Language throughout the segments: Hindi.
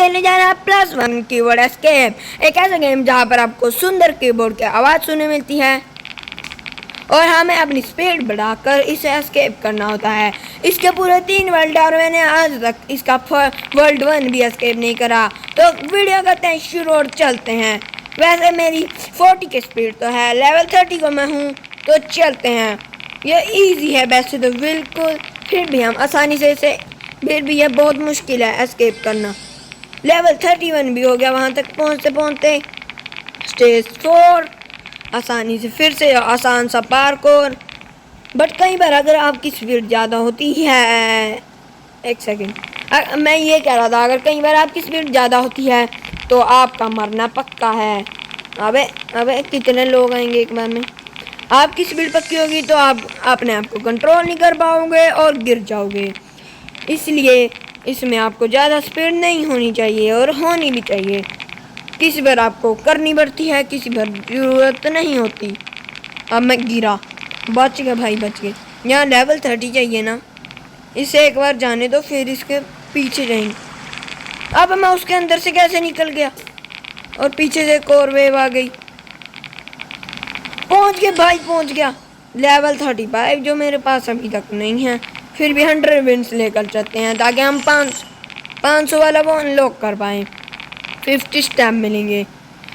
खेलने जा रहा है +1 कीबोर्ड एस्केप, एक ऐसा गेम जहां पर आपको सुंदर कीबोर्ड की आवाज़ सुनने मिलती है और हमें अपनी स्पीड बढ़ाकर इसे एस्केप करना होता है। इसके पूरे 3 वर्ल्ड और मैंने आज तक इसका वर्ल्ड 1 भी एस्केप नहीं करा। तो वीडियो करते हैं शुरू और चलते हैं। वैसे मेरी 40 की स्पीड तो है, लेवल 30 को मैं हूँ, तो चलते हैं। ये इजी है वैसे तो बिल्कुल, फिर भी हम आसानी से इसे, फिर भी यह बहुत मुश्किल है एस्केप करना। लेवल 31 भी हो गया वहाँ तक पहुँचते पहुँचते। स्टेज 4 आसानी से फिर से आसान सा पार्कोर। बट कई बार अगर आपकी स्पीड ज़्यादा होती है, एक सेकेंड, मैं ये कह रहा था अगर कई बार आपकी स्पीड ज़्यादा होती है तो आपका मरना पक्का है। अबे अबे कितने लोग आएंगे एक बार में। आपकी स्पीड पक्की होगी तो आप अपने आप को कंट्रोल नहीं कर पाओगे और गिर जाओगे। इसलिए इसमें आपको ज़्यादा स्पीड नहीं होनी चाहिए और होनी भी चाहिए। किसी बार आपको करनी पड़ती है, किसी बार ज़रूरत नहीं होती। अब मैं गिरा, बच गया भाई, बच गए। यहाँ लेवल 30 चाहिए ना, इसे एक बार जाने दो फिर इसके पीछे जाएंगे। अब मैं उसके अंदर से कैसे निकल गया और पीछे से एक और वेव आ गई। पहुँच गए भाई, पहुँच गया। लेवल 35 जो मेरे पास अभी तक नहीं है, फिर भी 100 विंस लेकर चलते हैं ताकि हम 500 वाला वो अनलॉक कर पाएँ। 50 स्टैम्प मिलेंगे,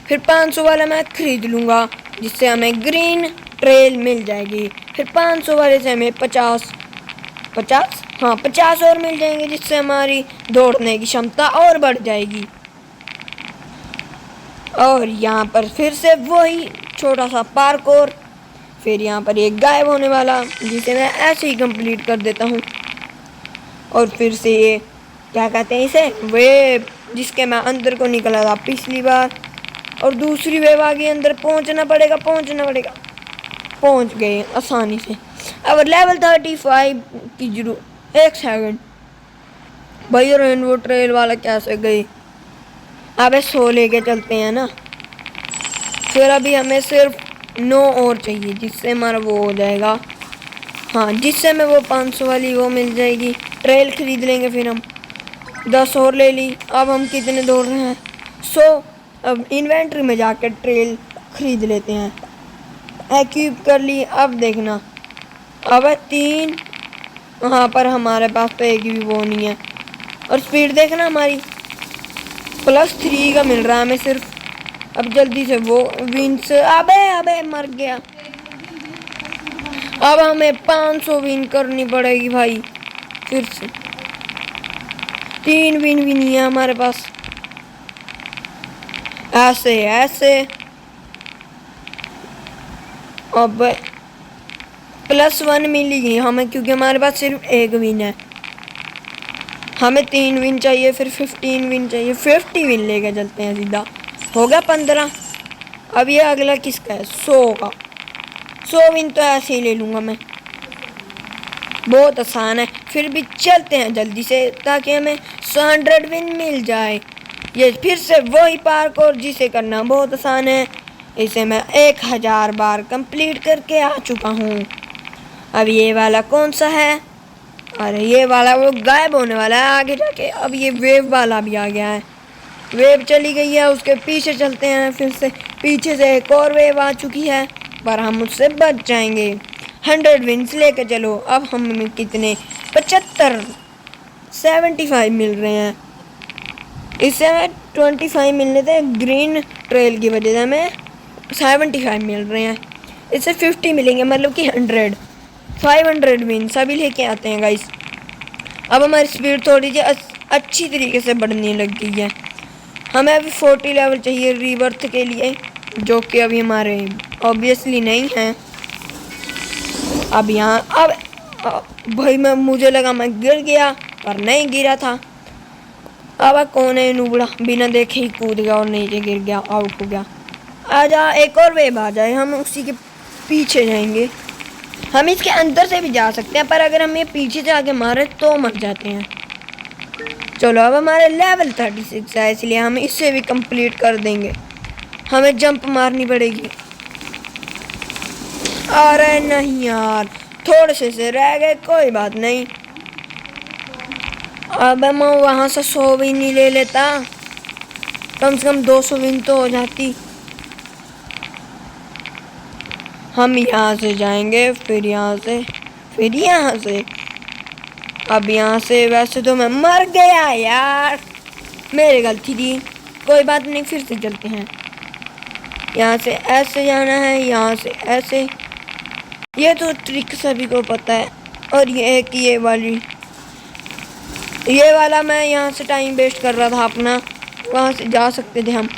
फिर 500 वाला मैं ख़रीद लूँगा जिससे हमें ग्रीन ट्रेल मिल जाएगी। फिर 500 वाले से हमें 50 और मिल जाएंगे जिससे हमारी दौड़ने की क्षमता और बढ़ जाएगी। और यहाँ पर फिर से वही छोटा सा पार्कोर, फिर यहाँ पर एक गायब होने वाला जिसे मैं ऐसे ही कंप्लीट कर देता हूँ। और फिर से ये क्या कहते हैं इसे, वेव, जिसके मैं अंदर को निकला था पिछली बार, और दूसरी वेव आ गई। अंदर पहुँचना पड़ेगा। पहुँच गए आसानी से। अब लेवल 35 की जरूर, एक सेकंड भाई, रेनबो ट्रेल वाला कैसे गए। अब 100 लेके चलते हैं ना। फिर अभी हमें सिर्फ 9 और चाहिए जिससे हमारा वो हो जाएगा। हाँ, जिससे हमें वो 500 वाली वो मिल जाएगी। ट्रेल खरीद लेंगे फिर हम। 10 और ले ली। अब हम कितने दौड़ रहे हैं, 100। अब इन्वेंट्री में जाकर ट्रेल खरीद लेते हैं। एक्यूप कर ली। अब देखना, अब 3, वहाँ पर हमारे पास तो एक भी वो नहीं है। और स्पीड देखना हमारी +3 का मिल रहा है हमें सिर्फ। अब जल्दी से वो विंस, अबे मर गया। अब हमें 500 विन करनी पड़ेगी भाई फिर से। 3 विन भी नहीं है हमारे पास। ऐसे अब +1 मिलेगी हमें क्योंकि हमारे पास सिर्फ 1 विन है। हमें 3 विन चाहिए, फिर 15 विन चाहिए। 50 विन लेके चलते हैं सीधा। हो गया 15। अब ये अगला किसका है, 100 का। 100 विन तो ऐसे ही ले लूँगा मैं, बहुत आसान है। फिर भी चलते हैं जल्दी से ताकि हमें 100 विन मिल जाए। ये फिर से वही पार्कोर जिसे करना बहुत आसान है। इसे मैं 1000 बार कंप्लीट करके आ चुका हूँ। अब ये वाला कौन सा है, अरे ये वाला वो गायब होने वाला है आगे जाके। अब ये वेव वाला भी आ गया है। वेव चली गई है, उसके पीछे चलते हैं। फिर से पीछे से एक और वेव आ चुकी है पर हम उससे बच जाएंगे। 100 विंस लेके चलो। अब हमें कितने, 75 मिल रहे हैं। इससे हमें 25 मिलने थे, ग्रीन ट्रेल की वजह से हमें 75 मिल रहे हैं। इससे 50 मिलेंगे, मतलब कि 500 विन सभी लेके आते हैं गाइस। अब हमारी स्पीड थोड़ी सी अच्छी तरीके से बढ़ने लग गई है। हमें अभी 40 लेवल चाहिए रीबर्थ के लिए, जो कि अभी हमारे ऑब्वियसली नहीं है। अब यहाँ अब भाई मुझे लगा मैं गिर गया पर नहीं गिरा था। अब कौन है नूबड़ा, बिना देखे ही कूद गया और नीचे गिर गया, आउट हो गया। आजा, एक और वेव आ जाए, हम उसी के पीछे जाएंगे। हम इसके अंदर से भी जा सकते हैं पर अगर हम ये पीछे से आके मारे तो मर जाते हैं। चलो अब हमारे लेवल 36 है, इसलिए हम इससे भी कंप्लीट कर देंगे। हमें जंप मारनी पड़ेगी। अरे नहीं यार, थोड़े से रह गए, कोई बात नहीं। अब मैं वहाँ से 100 भी नहीं ले लेता कम से कम 200 विन तो हो जाती। हम यहाँ से जाएंगे, फिर यहाँ से, फिर यहाँ से। अब यहाँ से वैसे तो मैं मर गया यार, मेरी गलती थी, कोई बात नहीं, फिर से चलते हैं। यहाँ से ऐसे जाना है, यहाँ से ऐसे, ये तो ट्रिक सभी को पता है। और ये है कि ये वाला मैं यहाँ से टाइम वेस्ट कर रहा था अपना, वहाँ से जा सकते थे हम।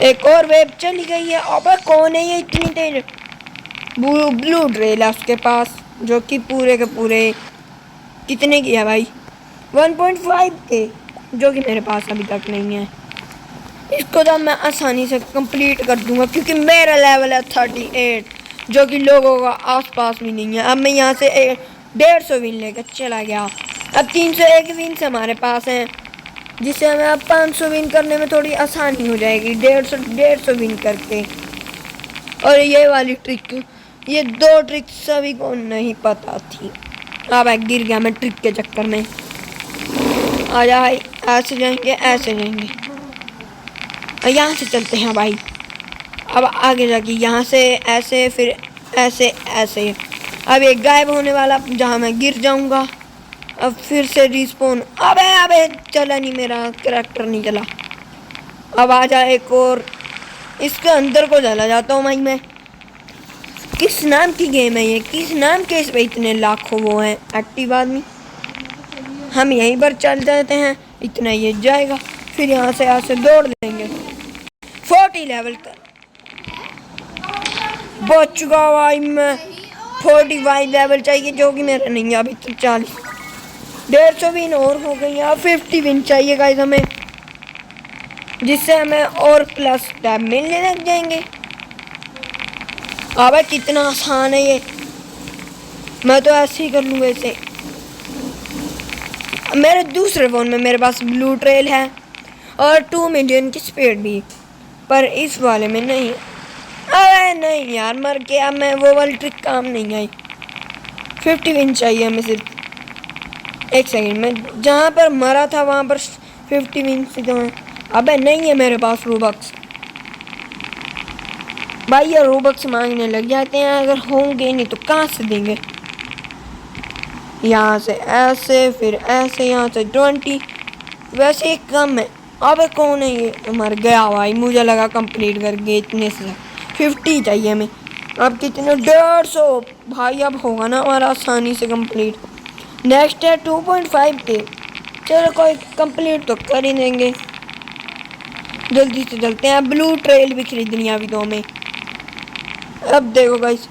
एक और वेब चली गई है। अबे कौन है ये इतनी तेज? ब्लू ड्रेल है उसके पास, जो कि पूरे के पूरे कितने की है भाई? 1.5 के, जो कि मेरे पास अभी तक नहीं है। इसको तो मैं आसानी से कंप्लीट कर दूंगा क्योंकि मेरा लेवल है 38, जो कि लोगों का आसपास भी नहीं है। अब मैं यहाँ से 150 विन लेकर चला गया। अब 301 विन हमारे पास हैं, जिससे हमें अब 500 विन करने में थोड़ी आसानी हो जाएगी, 150 विन करके। और ये वाली ट्रिक, ये 2 ट्रिक सभी को नहीं पता थी। अब गिर गया मैं ट्रिक के चक्कर में। आ जा भाई, ऐसे जाएंगे, ऐसे जाएंगे, यहाँ से चलते हैं भाई। अब आगे जाके यहाँ से ऐसे, फिर ऐसे ऐसे। अब एक गायब होने वाला जहाँ मैं गिर जाऊँगा। अब फिर से रिस्पॉन। अबे चला नहीं, मेरा करैक्टर नहीं चला। अब आ जा एक और, इसके अंदर को चला जाता हूँ भाई मैं। किस नाम की गेम है ये? किस नाम के इस पे इतने लाखों वो हैं एक्टिव आदमी? हम यहीं पर चल जाते हैं, इतना ये जाएगा, फिर यहाँ से ऐसे दौड़ लेंगे। 40 लेवल कर बच चुका भाई मैं। 45 लेवल चाहिए, जो कि मेरा नहीं है अभी तक। 40, 150 विन और हो गई। अब 50 विन चाहिए गाइस हमें, जिससे हमें और प्लस टैब मिलने लग जाएंगे। अबे कितना आसान है ये, मैं तो ऐसे ही कर लूँगा इसे। मेरे दूसरे फ़ोन में मेरे पास ब्लू ट्रेल है और 2 मिलियन की स्पीड भी, पर इस वाले में नहीं। अरे नहीं यार, मर गया मैं, वो वाली ट्रिक काम नहीं आई। 50 विन चाहिए हमें सिर्फ। एक सेकंड में जहाँ पर मरा था वहाँ पर 50 विन से तो है। अबे नहीं है मेरे पास रोबक्स भाई, ये रोबक्स मांगने लग जाते हैं, अगर होंगे नहीं तो कहाँ से देंगे। यहाँ से ऐसे, फिर ऐसे, यहाँ से 20, वैसे एक कम है। अबे कौन है ये? मर गया भाई, मुझे लगा कंप्लीट कर गए इतने से। 50 चाहिए हमें। अब कितने? 150 भाई, अब होगा ना हमारा आसानी से कंप्लीट। नेक्स्ट है 2.5 के। चलो कोई कंप्लीट तो कर ही देंगे, जल्दी से चलते हैं। ब्लू ट्रेल भी खरीदनी है अभी तो हमें। अब देखो गाइस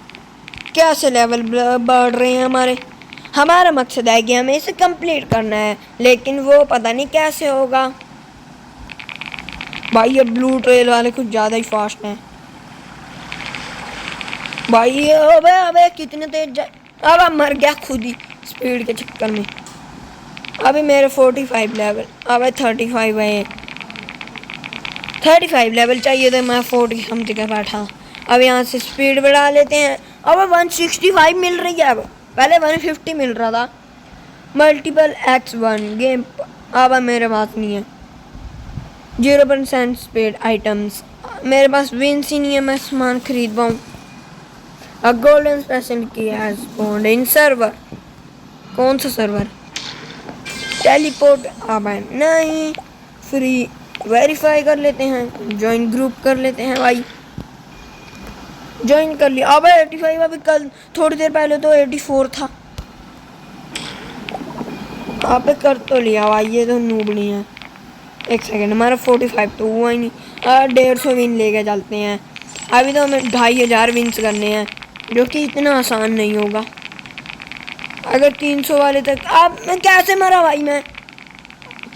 कैसे लेवल बढ़ रहे हैं हमारे। हमारा मकसद है कि हमें इसे कंप्लीट करना है, लेकिन वो पता नहीं कैसे होगा भाई। ये ब्लू ट्रेल वाले कुछ ज़्यादा ही फास्ट हैं भाई। अबे कितने तेज अब मर गया खुद ही स्पीड के चक्कर में। अभी मेरे 45 लेवल, अबे 35 है। 35 लेवल चाहिए थे, मैं 40 समझ के बैठा। अब यहाँ से स्पीड बढ़ा लेते हैं। अब 165 मिल रही है, अब पहले 150 मिल रहा था। मल्टीपल X1 गेम अब मेरे पास नहीं है। 0% स्पीड आइटम्स, मेरे पास विंस ही नहीं है, मैं सामान खरीद पाऊँ। अ गोल्डन स्पेशल की हैज फाउंड इन सर्वर। कौन सा सर्वर? टेलीपोर्ट। अब नहीं, फ्री वेरीफाई कर लेते हैं, ज्वाइन ग्रुप कर लेते हैं भाई। ज्वाइन कर लिया। अब 85, अभी कल थोड़ी देर पहले तो 84 था। आप कर तो लिया भाई, ये तो नूबड़ी है। एक सेकंड, हमारा 45 तो हुआ ही नहीं। 150 विन लेके चलते हैं। अभी तो हमें 2500 विन्स करने हैं, जो कि इतना आसान नहीं होगा। अगर 300 वाले तक। अब मैं कैसे मरा भाई मैं?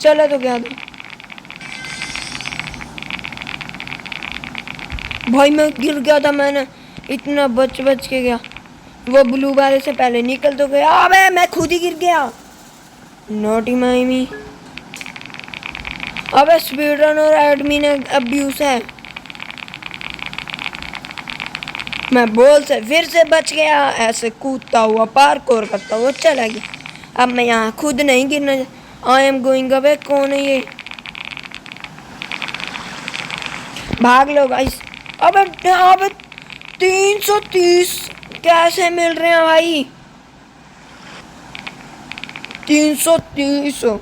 चला तो क्या था भाई, मैं गिर गया था, मैंने इतना बच के गया। वो ब्लू वाले से पहले निकल तो गया। अबे मैं खुद ही गिर गया। नॉटी माइमी। अबे स्पीड रन और एडमिन अब्यूज है। मैं बॉल से फिर से बच गया, ऐसे कूदता हुआ पार्कोर करता हुआ चला गया। अब मैं यहाँ खुद नहीं गिरना। I am going. अबे कौन है ये? भाग लो गाइस। अब 330 कैसे मिल रहे हैं भाई? 330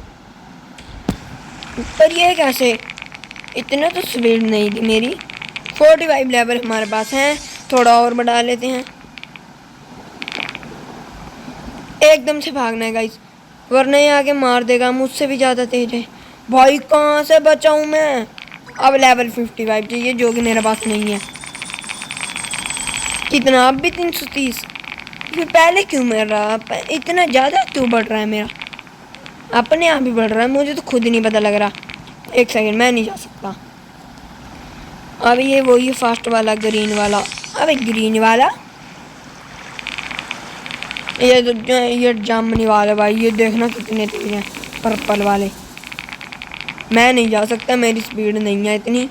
पर ये कैसे? इतना तो स्पीड नहीं थी मेरी। 45 लेवल हमारे पास हैं, थोड़ा और बढ़ा लेते हैं। एकदम से भागना है गाइस, वरना ये आगे मार देगा, मुझसे भी ज़्यादा तेज है भाई। कहाँ से बचाऊँ मैं? अब लेवल 55 चाहिए, जो कि मेरे पास नहीं है। कितना? अब भी 330। फिर पहले क्यों मिल रहा? इतना ज़्यादा क्यों बढ़ रहा है मेरा? अपने आप ही बढ़ रहा है, मुझे तो खुद नहीं पता लग रहा। एक सेकंड, मैं नहीं जा सकता। अब ये वही फास्ट वाला ग्रीन वाला। अबे ग्रीन वाला, ये जामनी वाले भाई, ये देखना कितने तेज हैं। पर्पल वाले, मैं नहीं जा सकता, मेरी स्पीड नहीं है इतनी।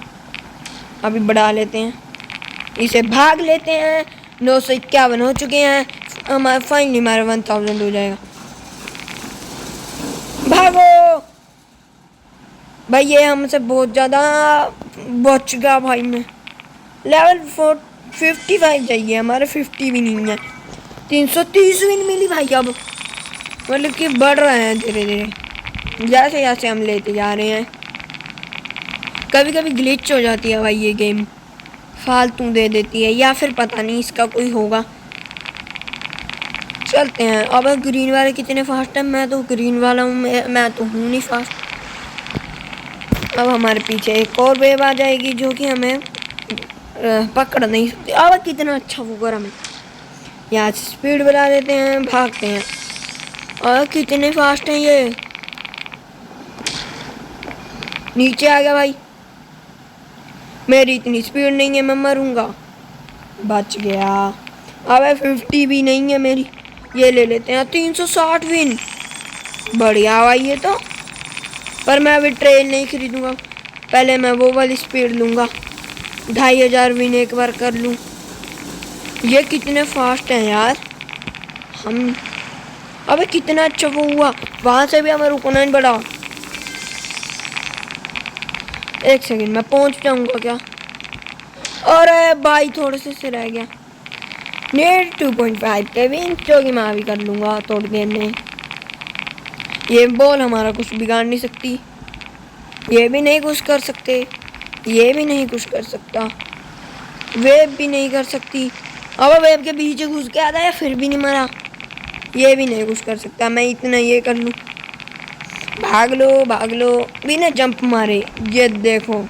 अभी बढ़ा लेते हैं, इसे भाग लेते हैं। 951 हो चुके हैं हमारे। फाइनली हमारा 1000 हो जाएगा। भागो भाई, ये हमसे बहुत ज़्यादा बच गया भाई। मैं लेवल 55 चाहिए, हमारे 50 भी नहीं है। 330 विन मिली भाई। अब मतलब कि बढ़ रहे हैं धीरे धीरे, जैसे जैसे हम लेते जा रहे हैं। कभी कभी ग्लिच हो जाती है भाई, ये गेम फालतू दे देती है, या फिर पता नहीं इसका कोई होगा। चलते हैं। अब ग्रीन वाले कितने फास्ट हैं? मैं तो ग्रीन वाला हूँ, मैं तो हूँ नहीं फास्ट। अब हमारे पीछे एक और वेव आ जाएगी जो कि हमें पकड़ नहीं सकती। अब कितना अच्छा वो हमें यहाँ से स्पीड बढ़ा देते हैं, भागते हैं। और कितने फास्ट हैं ये। नीचे आ गया भाई, मेरी इतनी स्पीड नहीं है, मैं मरूंगा। बच गया। अब 50 भी नहीं है मेरी, ये ले लेते हैं। 360 विन, बढ़िया भाई ये तो। पर मैं अभी ट्रेन नहीं खरीदूंगा, पहले मैं वो वाली स्पीड लूँगा। 2500 विन एक बार कर लूँ। ये कितने फास्ट हैं यार हम। अबे कितना अच्छा वो हुआ, वहाँ से भी हमें रुकना नहीं पड़ा। एक सेकंड, मैं पहुँच जाऊँगा क्या? अरे भाई थोड़े से रह गया। नेट 2.5 के विन, जो कि मैं अभी कर लूँगा थोड़ी देर में। ये बॉल हमारा कुछ बिगाड़ नहीं सकती, ये भी नहीं कुछ कर सकते, ये भी नहीं कुछ कर सकता, वेब भी नहीं कर सकती। अब वेब के पीछे घुस के आता है, फिर भी नहीं मरा। ये भी नहीं कुछ कर सकता, मैं इतना ये कर लूँ। भाग लो बिना जंप मारे। ये देखो,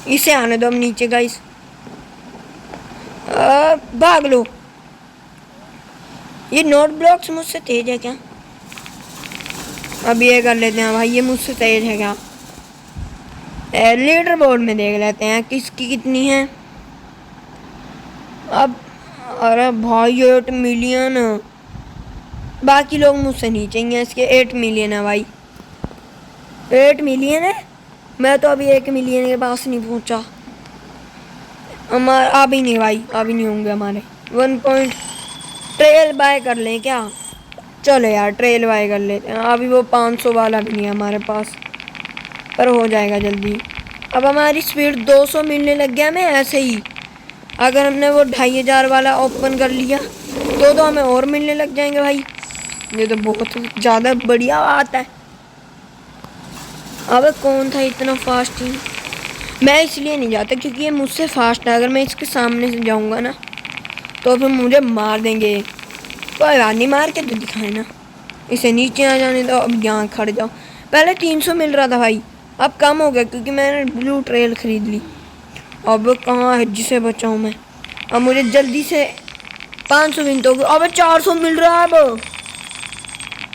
इसे आने दो अब नीचे गाइस। भाग लो। ये नोट ब्लॉक्स मुझसे तेज है क्या? अब ये कर लेते हैं भाई, ये मुझसे तेज है क्या? लीडर बोर्ड में देख लेते हैं किसकी कितनी है अब। अरे भाई 8 मिलियन, बाकी लोग मुझसे नीचे ही हैं। इसके 8 मिलियन है भाई, 8 मिलियन है। मैं तो अभी 1 मिलियन के पास नहीं पहुंचा। हमारा अभी नहीं भाई, अभी नहीं होंगे हमारे 1 पॉइंट। ट्रेल बाय कर लें क्या? चलो यार ट्रेल बाय कर लेते हैं। अभी वो 500 वाला भी नहीं है हमारे पास, पर हो जाएगा जल्दी। अब हमारी स्पीड 200 मिलने लग गया मैं ऐसे ही। अगर हमने वो 2500 वाला ओपन कर लिया तो हमें और मिलने लग जाएंगे भाई। ये तो बहुत ज़्यादा बढ़िया बात है। अब कौन था इतना फास्ट ही? मैं इसलिए नहीं जाता क्योंकि ये मुझसे फास्ट है। अगर मैं इसके सामने से जाऊंगा ना तो फिर मुझे मार देंगे। कोई बात नहीं, मार के तो दिखाए ना। इसे नीचे आ जाने दो, अब यहाँ खड़ जाओ। पहले 300 मिल रहा था भाई, अब कम हो गया क्योंकि मैंने ब्लू ट्रेल खरीद ली। अब कहाँ है जिसे बचाऊँ मैं? अब मुझे जल्दी से 500 विन तो। अब 400 मिल रहा है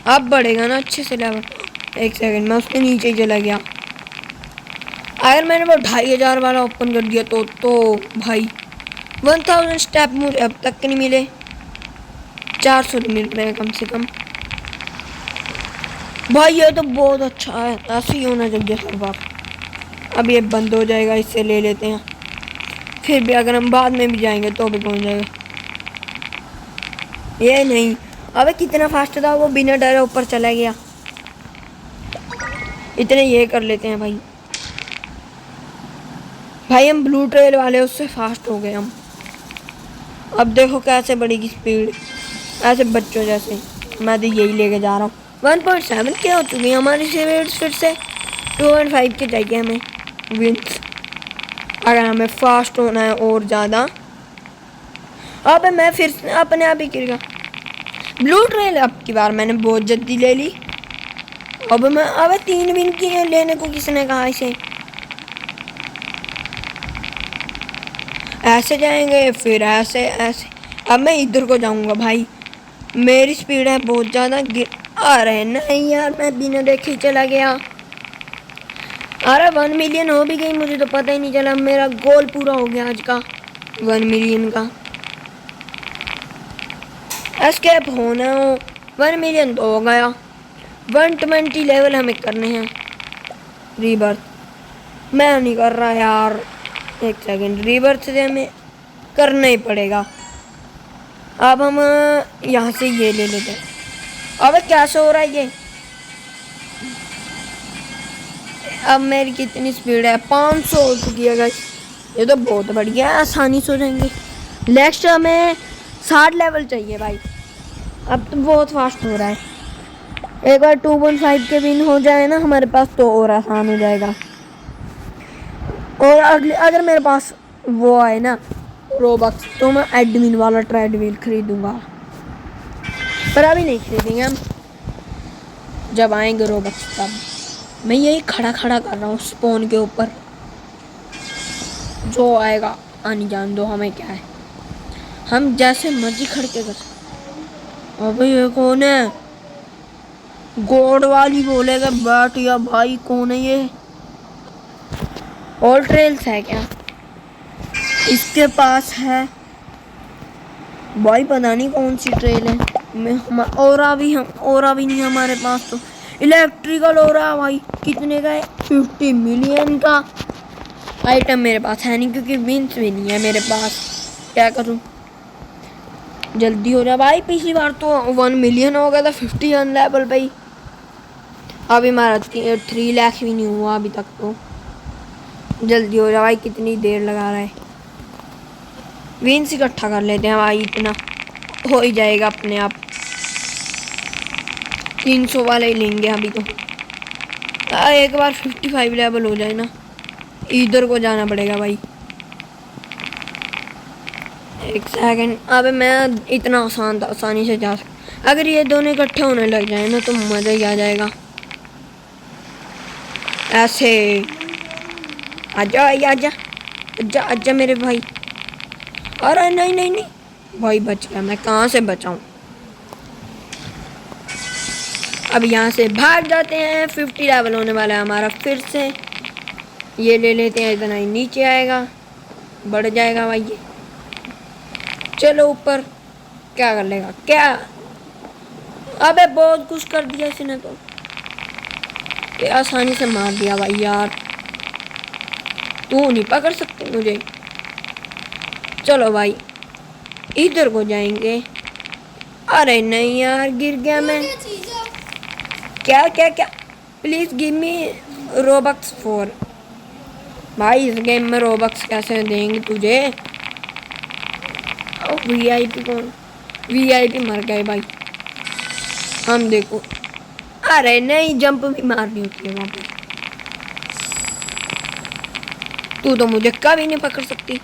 अब बढ़ेगा ना अच्छे से लेवल। एक सेकंड, मैं उसके नीचे ही चला गया। अगर मैंने वो 2500 वाला ओपन कर दिया तो भाई 1000 स्टेप मुझे अब तक नहीं मिले। 400 मिल रहे हैं कम से कम भाई। ये तो बहुत अच्छा है, ऐसे ही होना चाहिए हर बार। अब ये बंद हो जाएगा, इससे ले लेते हैं। फिर भी अगर हम बाद में भी जाएंगे तो भी पहुंच जाएगा। ये नहीं, अबे कितना फास्ट था वो, बिना डरे ऊपर चला गया। इतने ये कर लेते हैं भाई। भाई हम ब्लू ट्रेल वाले उससे फास्ट हो गए हम। अब देखो कैसे बढ़ेगी स्पीड, ऐसे बच्चों जैसे। मैं तो यही लेके जा रहा हूँ। 1.7 क्या हो चुकी है हमारी स्पीड, फिर से 2.5 के चाहिए हमें विंस, अगर हमें फास्ट होना है और ज़्यादा। अब मैं फिर से अपने आप ही गिर गया। ब्लू ट्रेल अब की बार मैंने बहुत जल्दी ले ली। अब 3 विन की लेने को किसने कहा इसे। ऐसे जाएंगे फिर ऐसे ऐसे। अब मैं इधर को जाऊंगा भाई, मेरी स्पीड है बहुत ज़्यादा। गिर आ रहे नहीं यार, मैं बिना देखे चला गया। अरे 1 मिलियन हो भी गई, मुझे तो पता ही नहीं चला। मेरा गोल पूरा हो गया आज का 1 मिलियन का। एस्केप होना हो, 1 मिलियन तो हो गया। 120 लेवल हमें करने हैं रीबर्थ। मैं नहीं कर रहा यार, एक सेकंड। रीबर्थ से हमें करना ही पड़ेगा। अब हम यहाँ से ये ले लेते हैं। अब कैसे हो रहा है ये। अब मेरी कितनी स्पीड है, 500 हो चुकी है गाइस। ये तो बहुत बढ़िया है, आसानी से हो जाएंगे। नेक्स्ट हमें 60 लेवल चाहिए भाई। अब तो बहुत फास्ट हो रहा है। एक बार 2.5 के विन हो जाए ना हमारे पास तो और आसान हो जाएगा। और अगले अगर मेरे पास वो आए ना रोबक्स, तो मैं एडमिन वाला ट्रेडमिल खरीदूंगा। पर अभी नहीं खरीदेंगे हम, जब आएंगे रोबक्स तब। मैं यही खड़ा खड़ा कर रहा हूँ स्पॉन के ऊपर, जो आएगा आनी जान दो, हमें क्या है। हम जैसे मर्जी खड़के कर। अबे ये कौन है, गोड वाली बोलेगा बैठ या भाई। कौन है ये, ऑल ट्रेल्स है क्या इसके पास है भाई। पता नहीं कौन सी ट्रेल है। और भी नहीं हमारे पास तो। इलेक्ट्रिकल हो रहा है भाई, कितने का है, 50 मिलियन का। आइटम मेरे पास है नहीं क्योंकि विंस भी नहीं है मेरे पास। क्या करूं, जल्दी हो जा भाई। पिछली बार तो 1 मिलियन हो गया था 51 लेवल पे ही। अभी हमारा 3 लाख भी नहीं हुआ अभी तक तो। जल्दी हो जा भाई, कितनी देर लगा रहा है। विंस इकट्ठा कर लेते हैं भाई, इतना हो ही जाएगा अपने आप। 300 वाला ही लेंगे अभी तो। एक बार 55 लेवल हो जाए ना, इधर को जाना पड़ेगा भाई। एक सेकंड। अबे मैं इतना आसानी से जा सकता। अगर ये दोनों इकट्ठे होने लग जाए ना तो मज़ा ही आ जाएगा। ऐसे आजा आजा आजा आजा मेरे भाई। अरे नहीं नहीं नहीं भाई, बच गया। मैं कहाँ से बचाऊं। अब यहाँ से भाग जाते हैं। 50 लेवल होने वाला है हमारा फिर से। ये ले लेते हैं, इतना ही नीचे आएगा, बढ़ जाएगा भाई ये। चलो ऊपर। क्या कर लेगा क्या। अबे बहुत कुछ कर दिया इसने तो, ये आसानी से मार दिया भाई यार। तू नहीं पकड़ सकते मुझे। चलो भाई इधर को जाएंगे। अरे नहीं यार, गिर गया मैं। क्या क्या क्या, प्लीज गिव मी रोबक्स 4। भाई इस गेम में रोबक्स कैसे देंगे तुझे। वीआईपी कौन, वीआईपी मर गए भाई हम। देखो अरे नहीं, जंप भी मारनी होती है वहां पर। तू तो मुझे कभी नहीं पकड़ सकती।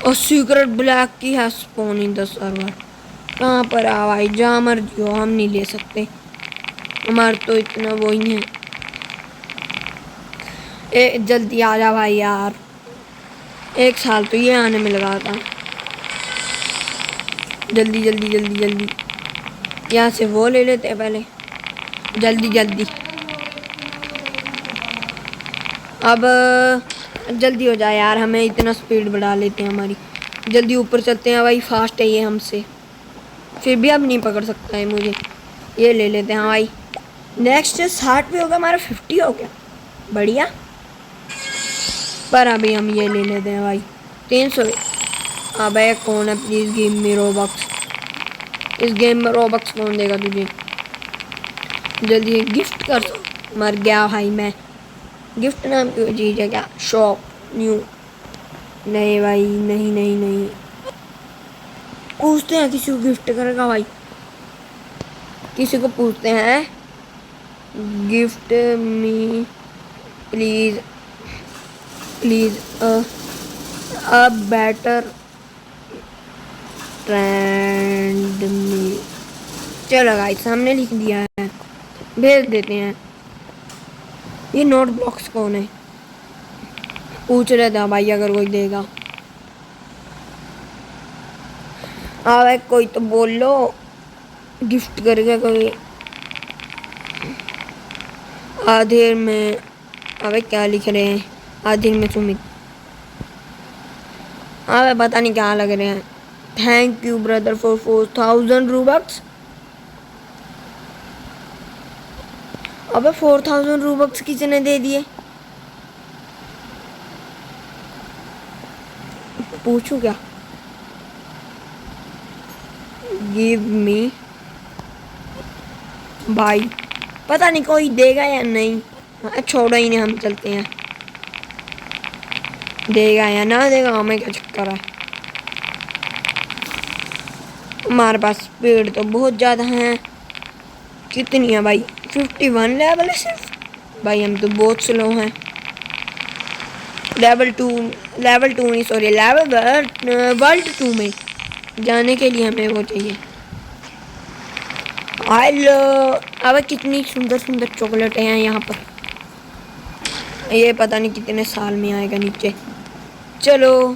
और सीक्रेट ब्लैक की है स्पॉन इन द सर्वर। कहाँ पर आ भाई, जहाँ मर्जी हो, हम नहीं ले सकते। हमारा तो इतना वो ही है। जल्दी आ जा भाई यार, 1 साल तो ये आने में लगा था। जल्दी जल्दी जल्दी जल्दी, यहाँ से वो ले लेते हैं पहले, जल्दी जल्दी। अब जल्दी हो जाए यार, हमें इतना स्पीड बढ़ा लेते हैं हमारी। जल्दी ऊपर चलते हैं भाई, फास्ट है ये हमसे। फिर भी अब नहीं पकड़ सकता है मुझे। ये ले लेते हैं भाई। नेक्स्ट 60 पे होगा हमारा, 50 हो गया, बढ़िया। पर अभी हम ये ले लेते हैं भाई 300। अबे कौन है, प्लीज़ गिव मी रोबक्स। इस गेम में रोबक्स कौन देगा तुझे। जल्दी गिफ्ट कर दो। मर गया भाई मैं। गिफ्ट नाम की चीज़ है क्या? Shop new? नहीं भाई, नहीं नहीं नहीं। पूछते हैं किसी को गिफ्ट करेगा भाई, किसी को पूछते हैं। Gift me please, please a better trend me. चलो गाइस, सामने लिख दिया है, भेज देते हैं। ये नोट बॉक्स कौन है? पूछ रहे था भाई, अगर कोई देगा। हाँ भाई, कोई तो बोल लो गिफ्ट करके कोई। आधेर में, अबे क्या लिख रहे हैं? आधेर में सुमित। हाँ भाई, पता नहीं क्या लग रहे हैं। Thank you brother for 4000 रूबक्स। अबे 4000 रूबक्स किसने दे दिए? पूछूं क्या? गिव मी भाई, पता नहीं कोई देगा या नहीं। हाँ, छोड़ो ही नहीं, हम चलते हैं। देगा या ना देगा, हमें क्या चक्कर है। हमारे पास पेड़ तो बहुत ज़्यादा हैं। कितनी है भाई? 51 लेवल है सिर्फ। भाई हम तो बहुत स्लो हैं। लेवल 2, लेवल 2 नहीं सॉरी, लेवल वर्ल्ड 2 में जाने के लिए हमें वो चाहिए। हेलो, अब कितनी सुंदर सुंदर चॉकलेटें हैं यहाँ पर। ये पता नहीं कितने साल में आएगा नीचे। चलो,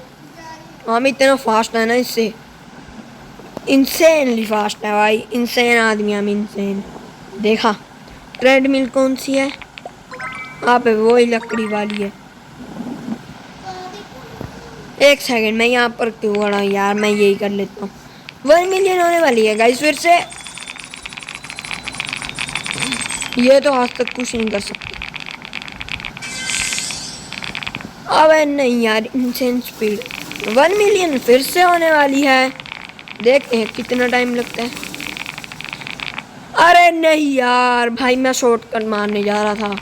हम इतना फास्ट है ना, इससे इंसेनली फास्ट है भाई, इंसेन आदमी हम, इंसेन। देखा ट्रेडमिल कौन सी है? आप वही लकड़ी वाली है। एक सेकंड, मैं यहाँ पर क्यों खड़ा हूँ यार, मैं यही कर लेता हूँ। 1 मिलियन होने वाली है गाइस फिर से। ये तो आज तक कुछ नहीं कर सकते। अबे नहीं यार, इंसेन स्पीड। 1 मिलियन फिर से होने वाली है। देखते हैं कितना टाइम लगता है। अरे नहीं यार भाई, मैं शॉर्टकट मारने जा रहा था।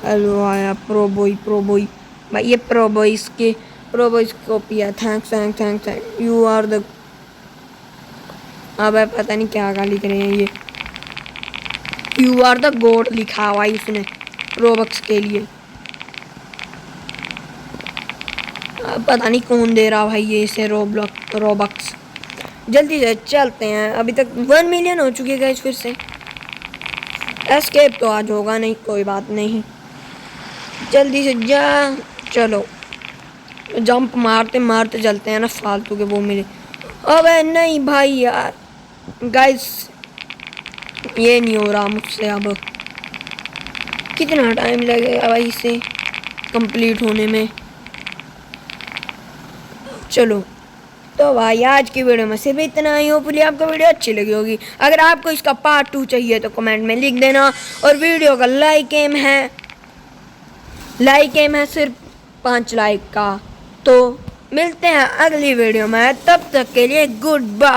हेलो आया प्रो बॉय, प्रो बॉय भाई, ये प्रो बॉयज की कॉपी है। Thanks thanks thanks thanks, you are the. अब पता नहीं क्या लिख रहे हैं ये। यू आर द गॉड लिखा हुआ है उसने रोबक्स के लिए। पता नहीं कौन दे रहा भाई ये इसे रोबक्स। जल्दी से चलते हैं, अभी तक 1 मिलियन हो चुके हैं फिर से। एस्केप तो आज होगा नहीं, कोई बात नहीं। जल्दी से जा, चलो जंप मारते मारते चलते हैं ना, फालतू के वो मिले। अबे नहीं भाई यार, गाइस ये नहीं हो रहा मुझसे। अब कितना टाइम लगेगा भाई इसे कंप्लीट होने में? चलो तो भाई, आज की वीडियो में सिर्फ इतना ही। होपफुली आपको वीडियो अच्छी लगी होगी। अगर आपको इसका पार्ट 2 चाहिए तो कमेंट में लिख देना। और वीडियो का लाइक एम है सिर्फ 5 लाइक का। तो मिलते हैं अगली वीडियो में, तब तक के लिए गुड बाय।